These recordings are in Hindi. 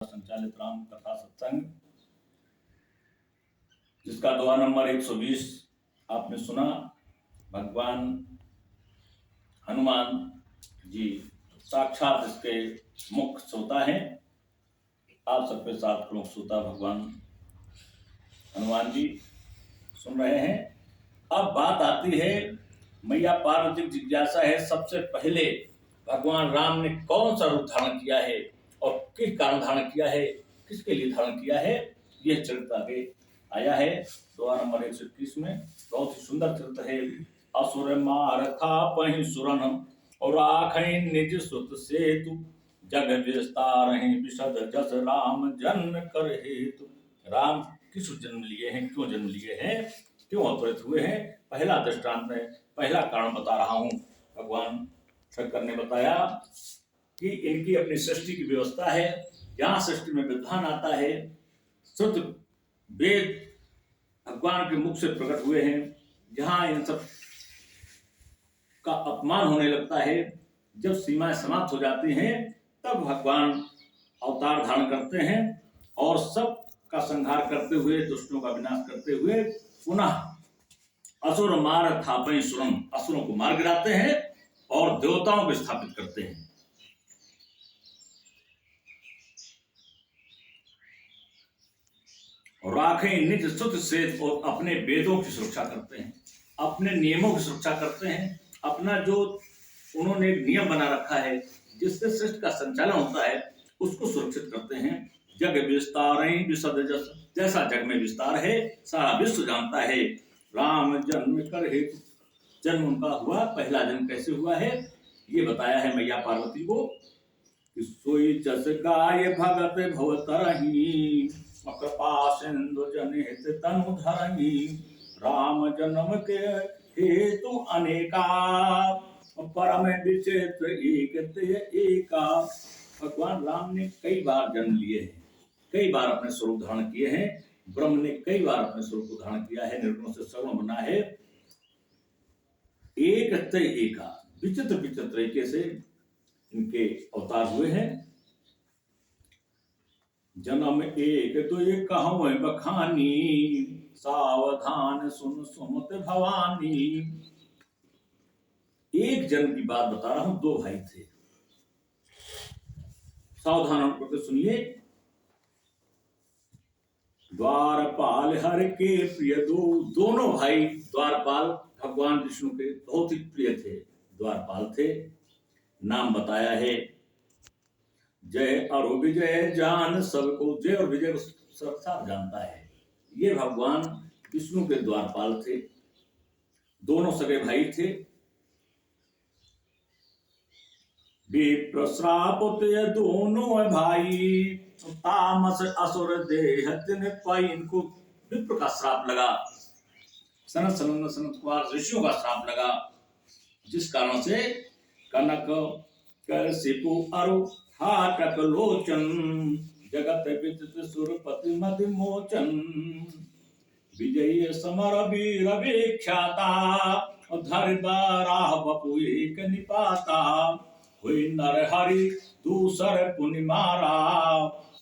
संचालित राम कथा सत्संग, जिसका दोहा नंबर 120 आपने सुना। भगवान हनुमान जी साक्षात इसके मुख्य श्रोता हैं। आप सबके साथ प्रमुख श्रोता भगवान हनुमान जी सुन रहे हैं। अब बात आती है मैया पार्वती की जिज्ञासा है, सबसे पहले भगवान राम ने कौन सा रूप धारण किया है और किस कारण धारण किया है, किसके लिए धारण किया है, यह चरित्र आगे आया है दोहा नंबर 121 में। बहुत ही सुंदर चरित्र है। असुर मार था पहि सुरन और आखै निज सुत सेतु, जग विस्तार विशद जस राम जन्म कर हेतु। राम किस जन्म लिए हैं, क्यों जन्म लिए हैं, क्यों अवतरित हुए हैं, पहला दृष्टांत में पहला कारण बता रहा हूं। भगवान शंकर ने बताया कि इनकी अपनी सृष्टि की व्यवस्था है। जहां सृष्टि में विधान आता है, शुद्ध वेद भगवान के मुख से प्रकट हुए हैं। जहां इन सब का अपमान होने लगता है, जब सीमाएं समाप्त हो जाती हैं, तब भगवान अवतार धारण करते हैं और सब का संहार करते हुए, दुष्टों का विनाश करते हुए पुनः असुर मार थापै सुरम, असुरों को मार गिराते हैं और देवताओं को स्थापित करते हैं। और राखें निज सुत से, और अपने वेदों की सुरक्षा करते हैं, अपने नियमों की सुरक्षा करते हैं। अपना जो उन्होंने नियम बना रखा है, जिससे सृष्टि का संचालन होता है, उसको सुरक्षित करते हैं। जग विस्तार विशद जस, जैसा जग में विस्तार है सारा विश्व जानता है। राम जन्म कर हेतु, जन्म उनका हुआ, पहला जन्म कैसे हुआ है ये बताया है मैया पार्वती को। सोई जस गाय भगत भवतरही, कृपा सिंधु जनहित तनु धरही। राम जन्म के हेतु अनेका, परम विचित्र एक ते एका। भगवान राम ने कई बार जन्म लिए हैं, कई बार अपने स्वरूप धारण किए हैं। ब्रह्म ने कई बार अपने स्वरूप को धारण किया है, निर्गुण से सगुण बना है। एक ते एका, विचित्र विचित्र तरीके से इनके अवतार हुए हैं। जन्म एक तो ये कहूँ बखानी, सावधान सुन सुमत भवानी। एक जन्म की बात बता रहा हूं, दो भाई थे, सावधान होकर सुनिए। द्वारपाल हर के प्रिय दोनों भाई द्वारपाल भगवान विष्णु के बहुत ही प्रिय थे, द्वारपाल थे। नाम बताया है जय और विजय जान सबको, जय और विजय को सब जानता है। ये भगवान विष्णु के द्वारपाल थे, दोनों सगे भाई थे। विप्रश्राप दोनों भाई, तामस असुर देह तिन पाई। इनको विप्र का श्राप लगा, सनत सनंद सनत कुमार ऋषियों का श्राप लगा, जिस कारण से कनक कर सिपु अरु हाटक लोचन, जगत विदित सुरपति मति मोचन। विजयी समर वीर विख्याता, धर बाराह बपु एक निपाता। हुई नर हरि दूसर पुनि मारा,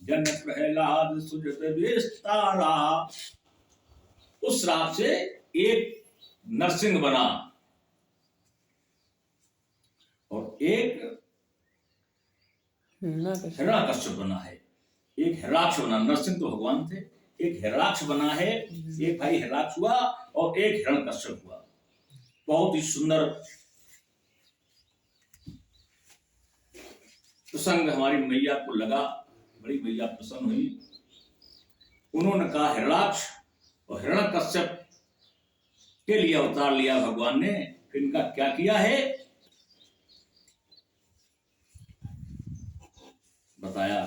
जन प्रहलाद सुजत विस्तारा। उस श्राप से एक नरसिंह बना और एक हिरण्यकश्यप बना है। एक हिरणाक्ष बना, नरसिंह तो भगवान थे, एक हिरणाक्ष बना है। एक भाई हिरणाक्ष हुआ और एक हिरण्यकश्यप हुआ। बहुत ही सुंदर प्रसंग हमारी मैया को लगा, बड़ी मैया प्रसन्न हुई। उन्होंने कहा हिरणाक्ष और हिरण्यकश्यप के लिए अवतार लिया भगवान ने, फिर इनका क्या किया है बताया।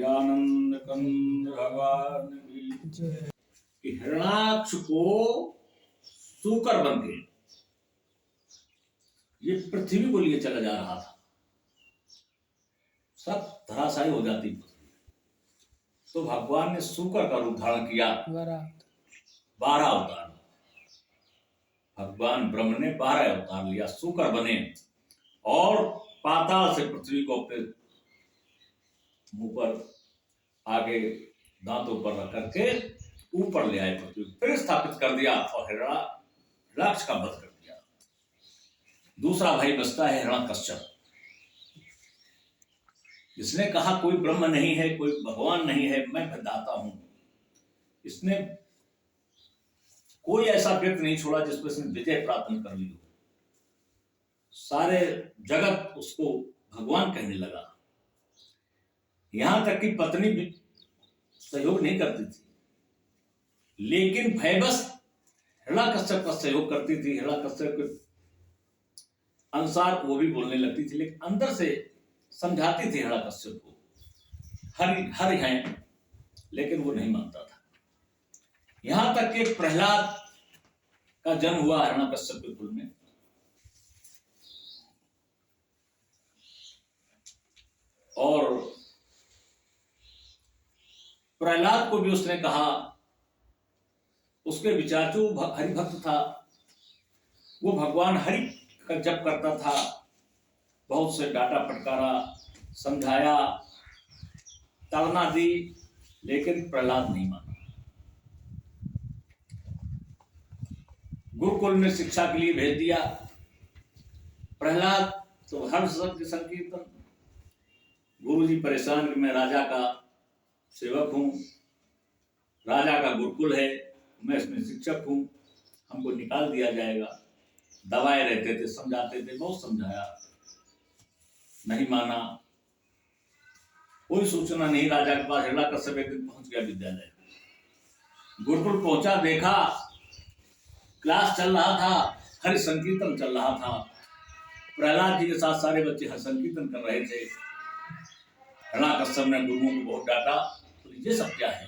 आनंद कंद भगवान की हिरणाक्ष को सूकर बन के ये पृथ्वी को लिए चला जा रहा था, सब धराशायी हो जाती। तो भगवान ने सूकर का रूप धारण किया, 12 अवतार। भगवान ब्रह्म ने 12 अवतार लिया, शुकर बने और पाताल से पृथ्वी को अपने मुंह पर आगे दांतों पर रख करके ऊपर ले आए, पृथ्वी फिर स्थापित कर दिया और हिरण्याक्ष का वध कर दिया। दूसरा भाई बचता है हिरण्यकश्यप, जिसने कहा कोई ब्रह्म नहीं है, कोई भगवान नहीं है, मैं विधाता हूं। इसने कोई ऐसा व्यक्ति नहीं छोड़ा जिस पर इसने विजय प्राप्त कर ली हो। सारे जगत उसको भगवान कहने लगा। यहां तक कि पत्नी भी सहयोग नहीं करती थी, लेकिन भयवश हिरण्याकश्यप का सहयोग करती थी। हिरण्याकश्यप के अनुसार वो भी बोलने लगती थी, लेकिन अंदर से समझाती थी हिरण्याकश्यप को, हरि हैं, लेकिन वो नहीं मानता था। यहां तक कि प्रहलाद का जन्म हुआ हिरण्याकश्यप के कुल में। और प्रहलाद को भी उसने कहा, उसके विचार जो हरि भक्त था, वो भगवान हरि का जप करता था। बहुत से डांटा फटकारा, समझाया, ताड़ना दी, लेकिन प्रहलाद नहीं माना। गुरुकुल में शिक्षा के लिए भेज दिया। प्रहलाद तो हर शब्द संकीर्तन, गुरुजी परेशान कि मैं राजा का सेवक हूं, राजा का गुरुकुल है, मैं इसमें शिक्षक हूं, हमको निकाल दिया जाएगा। दबाए रहते थे, समझाते थे, बहुत समझाया, नहीं माना। कोई सूचना नहीं राजा के पास। हिरण्याकश्यप एक दिन पहुंच गया विद्यालय, गुरुकुल पहुंचा, देखा क्लास चल रहा था, हरि संकीर्तन चल रहा था। प्रहलाद जी के साथ सारे बच्चे हरि संकीर्तन कर रहे थे। हिरण्याकश्यप ने गुरुओं को बहुत डांटा, तो ये सब क्या है?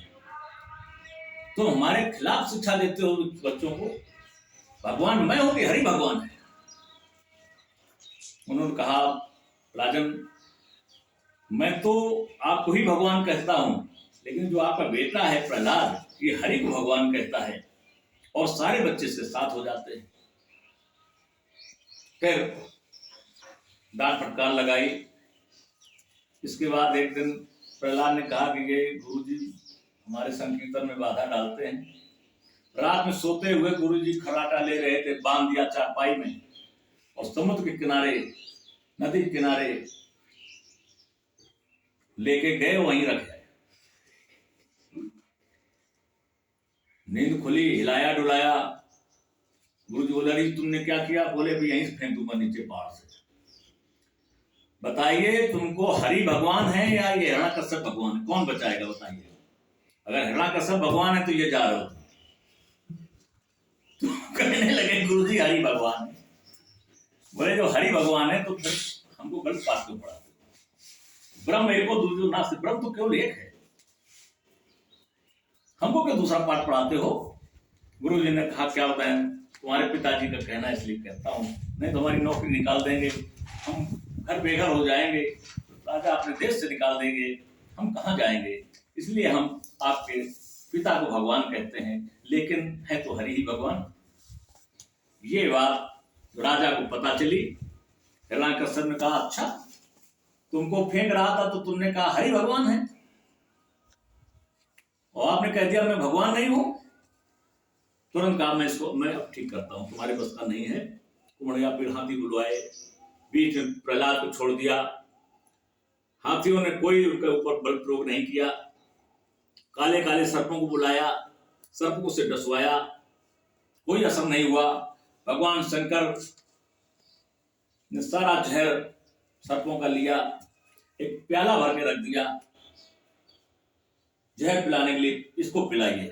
तो हमारे खिलाफ शिक्षा देते हो बच्चों को, भगवान मैं हूं कि हरि भगवान है? उन्होंने कहा, राजन मैं तो आपको ही भगवान कहता हूं, लेकिन जो आपका बेटा है प्रहलाद, ये हरि को भगवान कहता है। और सारे बच्चे से साथ हो जाते हैं। फिर डांट फटकार लगाई। इसके बाद एक दिन प्रहलाद ने कहा कि ये गुरुजी हमारे संकीर्तन में बाधा डालते हैं। रात में सोते हुए गुरुजी खराटा ले रहे थे, बांध दिया चारपाई में, और समुद्र के किनारे, नदी के किनारे लेके गए, वहीं रखे। नींद खुली, हिलाया डुलाया। गुरुजी बोले, अरे तुमने क्या किया? बोले भी यहीं से फेंक दूंगा नीचे पहाड़ से। बताइए तुमको हरि भगवान है या ये हिरण्याकश्यप भगवान है? कौन बचाएगा बताइए? अगर हिरण्याकश्यप भगवान है तो ये जा रहे हो, तो कहने लगे गुरुजी हरि भगवान है। बोले जो हरि भगवान है तो फिर हमको गलत बात क्यों पढ़ाते? ब्रह्म एको दूजो नास्ति, ब्रह्म तो केवल एक है, हमको क्या दूसरा पाठ पढ़ाते हो? गुरुजी ने कहा, क्या होता है, तुम्हारे पिताजी का कहना इसलिए कहता हूँ, नहीं तो हमारी नौकरी निकाल देंगे, हम घर बेघर हो जाएंगे, राजा अपने देश से निकाल देंगे, हम कहाँ जाएंगे? इसलिए हम आपके पिता को भगवान कहते हैं, लेकिन है तो हरि ही भगवान। ये बात राजा को पता चली। हिरण्याकश्यप ने कहा, अच्छा तुमको फेंक रहा था तो तुमने कहा हरि भगवान है, और आपने कह दिया मैं भगवान नहीं हूं। तुरंत कहा, मैं अब ठीक करता हूं, तुम्हारे बस का नहीं है। कुमड़िया फिर हाथी बुलवाए, बीच में प्रहलाद को छोड़ दिया। हाथियों ने कोई उनके ऊपर बल प्रयोग नहीं किया। काले काले सर्पों को बुलाया, सर्पों से डसवाया, कोई असर नहीं हुआ। भगवान शंकर ने सारा जहर सर्पों का लिया, एक प्याला भर के रख दिया जहर पिलाने के लिए, इसको पिलाइए।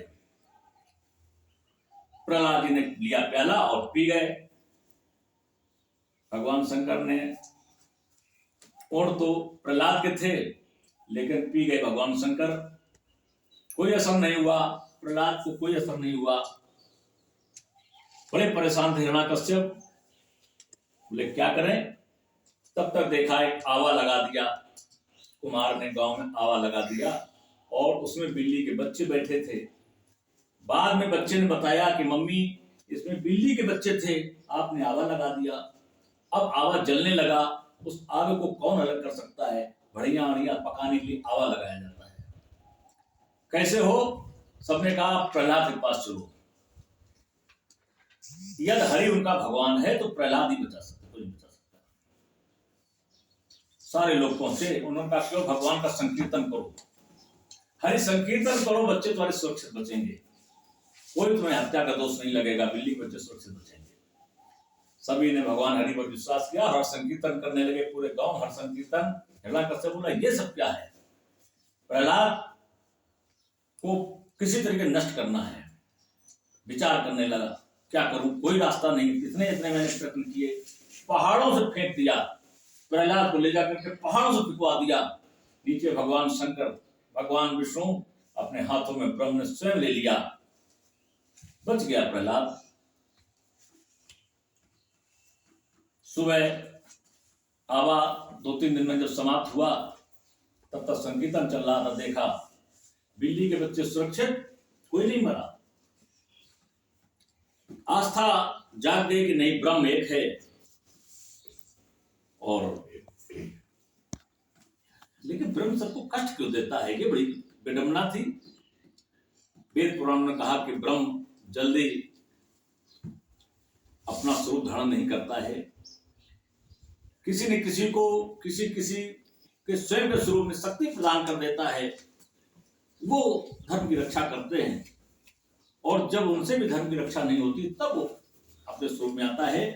प्रहलाद जी ने लिया प्याला और पी गए। भगवान शंकर ने, और तो प्रहलाद के थे, लेकिन पी गए भगवान शंकर। कोई असर नहीं हुआ, प्रहलाद को कोई असर नहीं हुआ। बड़े परेशान थे हिरण्याकश्यप, बोले क्या करें? तब तक देखा एक आवा लगा दिया, कुमार ने गांव में आवा लगा दिया, और उसमें बिल्ली के बच्चे बैठे थे। बाद में बच्चे ने बताया कि मम्मी इसमें बिल्ली के बच्चे थे, आपने आवा लगा दिया। अब आवा जलने लगा, उस आग को कौन अलग कर सकता है? बढ़िया बढ़िया पकाने के लिए आवा लगाया जाता है। कैसे हो? सबने कहा प्रहलाद के पास चलो। यदि हरि उनका भगवान है तो प्रहलाद ही बचा सकता, कोई नहीं बचा सकता। सारे लोग पहुंचे, उन्होंने कहा क्यों भगवान का संकीर्तन करो, हरि संकीर्तन करो, बच्चे तुम्हारे सुरक्षित बचेंगे, कोई तुम्हें हत्या का दोष नहीं लगेगा, बिल्ली के बच्चे सुरक्षित बचेंगे। सभी ने भगवान हरि पर विश्वास किया, हर संकीर्तन करने लगे, पूरे गांव हर संकीर्तन। हिरण्याकश्यप बोला ये सब क्या है? प्रहलाद को किसी तरीके नष्ट करना है। विचार करने लगा क्या करूं, कोई रास्ता नहीं। इतने इतने मैंने प्रयत्न किए, पहाड़ों से फेंक दिया, प्रहलाद को ले जाकर के पहाड़ों से फेंकवा दिया। नीचे भगवान शंकर, भगवान विष्णु अपने हाथों में ब्रह्म ने स्वयं ले लिया, बच गया प्रहलाद। सुबह आवा 2-3 दिन में जब समाप्त हुआ, तब तक संकीर्तन चल रहा था, देखा बिल्ली के बच्चे सुरक्षित, कोई नहीं मरा। आस्था जाग गई कि नहीं ब्रह्म एक है। और लेकिन ब्रह्म सबको कष्ट क्यों देता है? ये बड़ी विडंबना थी। वेद पुराण ने कहा कि ब्रह्म जल्दी अपना स्वरूप धारण नहीं करता है, किसी न किसी को किसी किसी के स्वयं के स्वरूप में शक्ति प्रदान कर देता है, वो धर्म की रक्षा करते हैं। और जब उनसे भी धर्म की रक्षा नहीं होती, तब वो अपने स्वरूप में आता है,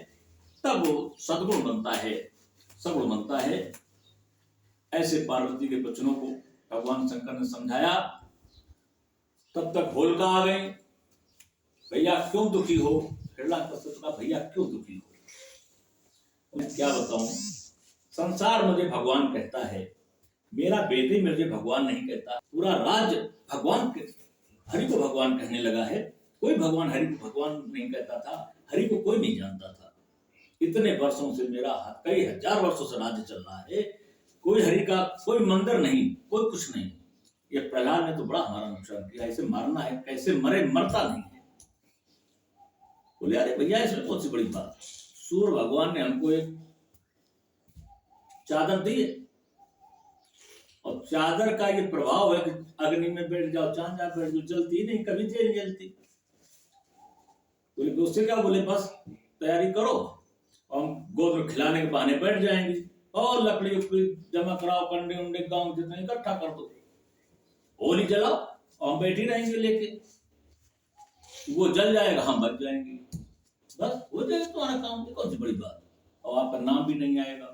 तब वो सद्गुण बनता है, सगुण बनता है। ऐसे पार्वती के वचनों को भगवान शंकर ने समझाया। तब तक होलिका आ गई। भैया क्यों दुखी हो? हिरण्याकश्यप का भैया क्यों दुखी हो? मैं क्या बताऊं, संसार मुझे भगवान कहता है, मेरा बेटे मुझे भगवान नहीं कहता, पूरा राज्य भगवान के हरि को भगवान कहने लगा है। कोई भगवान हरि को भगवान नहीं कहता था, हरि को कोई नहीं जानता था। इतने वर्षों से मेरा कई हजार वर्षों से राज्य चल रहा है, कोई हरि का कोई मंदिर नहीं, कोई कुछ नहीं। ये प्रहलाद ने तो बड़ा हमारा नुकसान किया, इसे मारना है, कैसे मरे, मरता नहीं है। बोले अरे भैया इसमें बहुत सी बड़ी बात, सूर्य भगवान ने हमको एक चादर दी है, और चादर का ये प्रभाव है कि अग्नि में बैठ जाओ, चांद जा बैठ जाओ, जलती नहीं, कभी तेज नहीं जलती। बोले उससे क्या? बोले बस तैयारी करो, हम गोद में खिलाने के बहाने बैठ जाएंगे, और लकड़ी जमा कराओ, कंडे उंडे गांव जितना इकट्ठा कर दो, होली जलाओ, और हम बैठी रहेंगे लेके, वो जल जाएगा, हम बच जाएंगे, बस हो जाएगा तुम्हारा काम। कौन सी बड़ी बात? और आपका नाम भी नहीं आएगा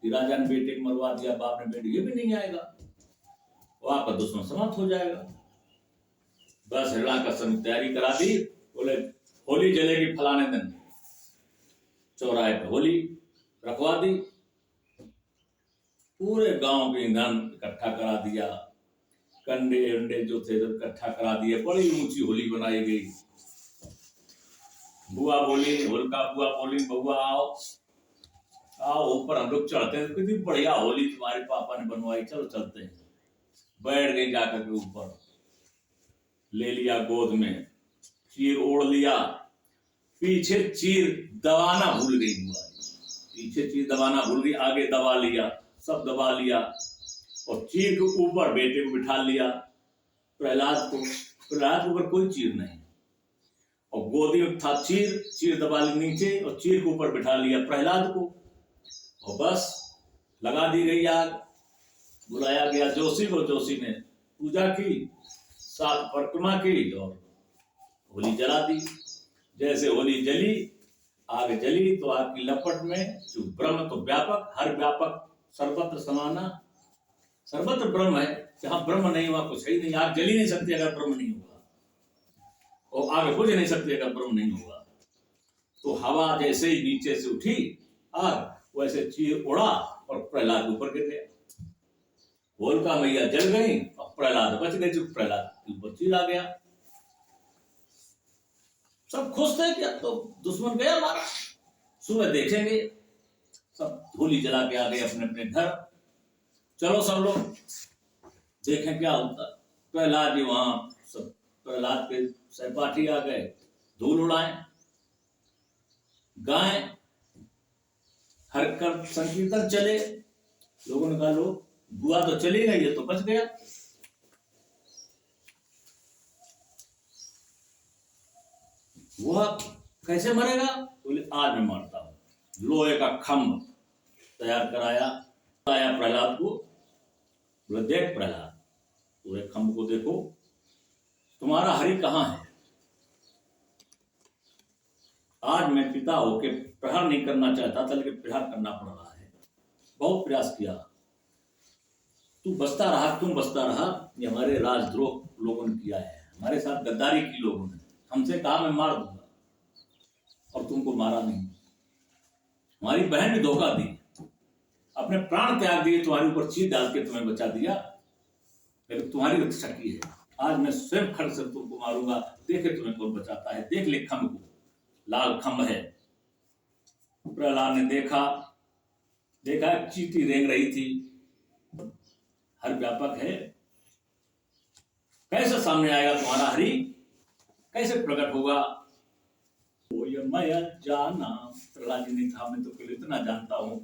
कि राजा ने बेटे को मरवा दिया, बाप ने बेटे, ये भी नहीं आएगा, और आपका दुश्मन समाप्त हो जाएगा। बस हिरण्याकश्यप ने तैयारी करा दी। बोले होली जलेगी फलाने दिन, चौराहे पे होली रखवा दी, पूरे गांव के ईंधन इकट्ठा करा दिया, कंडे अंडे जो थे इकट्ठा करा दिए, बड़ी ऊंची होली बनाई गई। बुआ बोली, होलिका बुआ बोली, बबुआ आओ आओ ऊपर हम लोग चढ़ते हैं, कितनी बढ़िया होली तुम्हारे पापा ने बनवाई, चलो चलते हैं। बैठ गई जाकर के ऊपर, ले लिया गोद में, चीर ओढ़ लिया, पीछे चीर दबाना भूल गई बुआ, पीछे चीर दबाना भूल गई, आगे दबा लिया, सब दबा लिया, और चीर के ऊपर बेटे को बिठा लिया, प्रहलाद के ऊपर कोई चीर नहीं, और गोदी में था चीर, चीर दबा ली नीचे, और चीर के ऊपर बिठा लिया प्रहलाद को, और बस लगा दी गई आग। बुलाया गया जोशी को, जोशी ने पूजा की, 7 परिक्रमा की, और होली जला दी। जैसे होली जली, आग जली, तो आग की लपट में जो ब्रह्म तो व्यापक, हर व्यापक, सर्वत्र समाना, सर्वत्र ब्रह्म है, जहां ब्रह्म नहीं हुआ कुछ ही नहीं। आग जली नहीं सकती अगर ब्रह्म नहीं होगा, और आग बुझ नहीं सकती अगर ब्रह्म नहीं होगा। तो हवा जैसे ही नीचे से उठी आग, वैसे चीर उड़ा और प्रहलाद ऊपर गिर गया। होलिका मैया जल गई और प्रहलाद बच गए, जो प्रहलाद के ऊपर चीर आ गया। सब खुश थे कि अब तो दुश्मन गया हमारा। सुबह देखेंगे, सब होली जला के आ गए अपने अपने घर। चलो सब लोग देखें क्या होता। प्रहलाद जी वहां, सब प्रहलाद के सहपाठी आ गए, धूल उड़ाए, गाय हर कर संकीर्तन चले। लोगों ने कहा लो बुआ तो चली गई, ये तो बच गया। वह कैसे मरेगा? बोले आज मैं मारता हूं। लोहे का खम्भ तैयार कराया, आया प्रहलाद को, बोले देख प्रहलाद, पूरे खम्भ को देखो, तुम्हारा हरि कहाँ है? आज मैं पिता होके प्रहार नहीं करना चाहता था, लेकिन प्रहार करना पड़ रहा है। बहुत प्रयास किया, तू बचता रहा, तुम बचता रहा। ये हमारे राजद्रोह लोगों ने किया है, हमारे साथ गद्दारी की लोगों ने। हमसे कहा मैं मार दूंगा और तुमको मारा नहीं। हमारी बहन ने धोखा दी, अपने प्राण त्याग दिए, तुम्हारे ऊपर चीज डाल के तुम्हें बचा दिया, लेकिन तुम्हारी रक्षा की है। आज मैं स्वयं खड़ से तुमको मारूंगा, देखे तुम्हें कौन बचाता है। देख ले खम्भ को, लाल खम्भ है। प्रहलाद ने देखा चींटी रेंग रही थी। हर व्यापक है, कैसे सामने आएगा तुम्हारा हरि? कैसे प्रकट होगा? वो ये मैं जाना, प्रहलाद जी ने कहा मैं तो केवल इतना जानता हूं,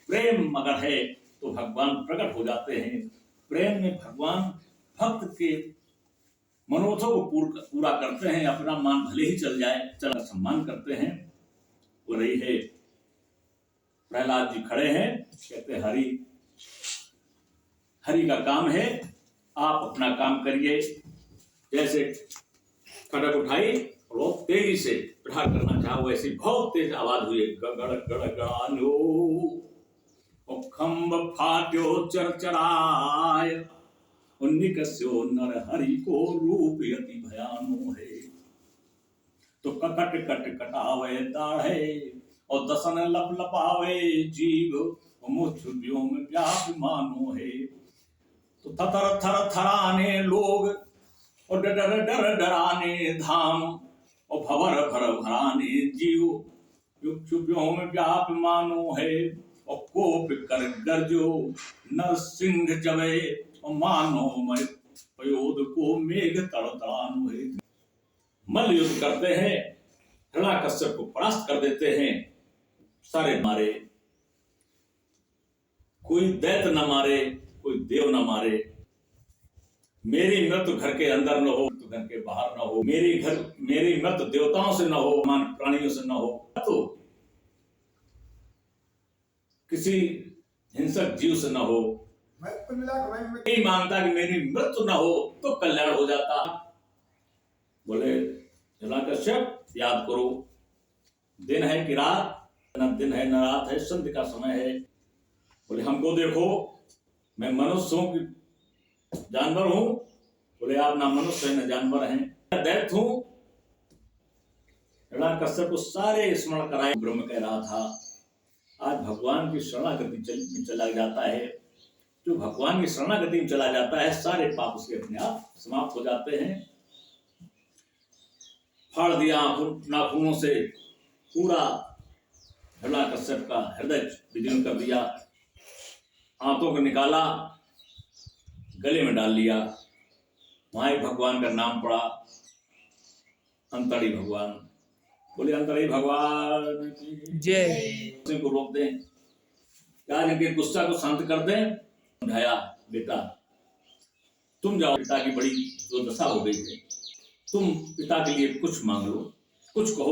प्रेम अगर है तो भगवान प्रकट हो जाते हैं। प्रेम में भगवान भक्त के मनोरथों को पूरा करते हैं। अपना मान भले ही चल जाए, चला सम्मान करते हैं। वो रही है, प्रहलाद जी खड़े हैं, कहते हरि का काम है, आप अपना काम करिए। जैसे खड़क उठाई और वो तेजी से प्रहार करना चाहा, वैसे बहुत तेज आवाज हुई, गड़ गड़ानो, खम्भ फाट्यो चरचराय, निकस्यो नर हरि को रूप अति भयानो है। तो कट कट कटावे दाढ़े और दसन लप लपावे जीव, मुछ व्योम व्यापिमानो है। तो थर थर थराने लोग और डर डर डराने धाम, और भवर भर भराने जीव, व्योम व्यापिमानो है। और कोप कर गर्जो नरसिंह जवे, और मानो मैं पयोद को मेघ तड़तड़ानो है। मल्ल युद्ध करते हैं, हिरण्याकश्यप को परास्त कर देते हैं। सारे मारे, कोई दैत्य न मारे, कोई देव न मारे। मेरी मृत्यु घर के अंदर न हो, तो घर के बाहर न हो। मेरी मृत्यु देवताओं से न हो, मान प्राणियों से न हो, तो किसी हिंसक जीव से न हो। नहीं मानता कि मेरी मृत्यु न हो तो कल्याण हो जाता। बोले हिरण्याकश्यप याद करो, दिन है कि रात? न दिन है न रात है, संध्या का समय है। बोले हमको देखो, मैं मनुष्य हूं कि जानवर हूं? बोले आप ना मनुष्य है न जानवर हैं, दैत्य हूं। हिरण्याकश्यप को सारे स्मरण कराए। ब्रह्म कह रहा था, आज भगवान की शरणागति में चला जाता है। जो भगवान की शरणागति में चला जाता है, सारे पाप उसके अपने आप समाप्त हो जाते हैं। फाड़ दिया नाखूनों से पूरा हिरण्याकश्यप का हृदय विदीर्ण कर दिया, हाथों को निकाला, गले में डाल लिया। वहां भगवान का नाम पड़ा, अंतड़ी भगवान। बोले अंतड़ी भगवान जय। को रोक दें, क्या इनके गुस्सा को शांत कर दें। समझाया, बेटा तुम जाओ, पिता की बड़ी दुर्दशा हो गई है, तुम पिता के लिए कुछ मांग लो, कुछ कहो।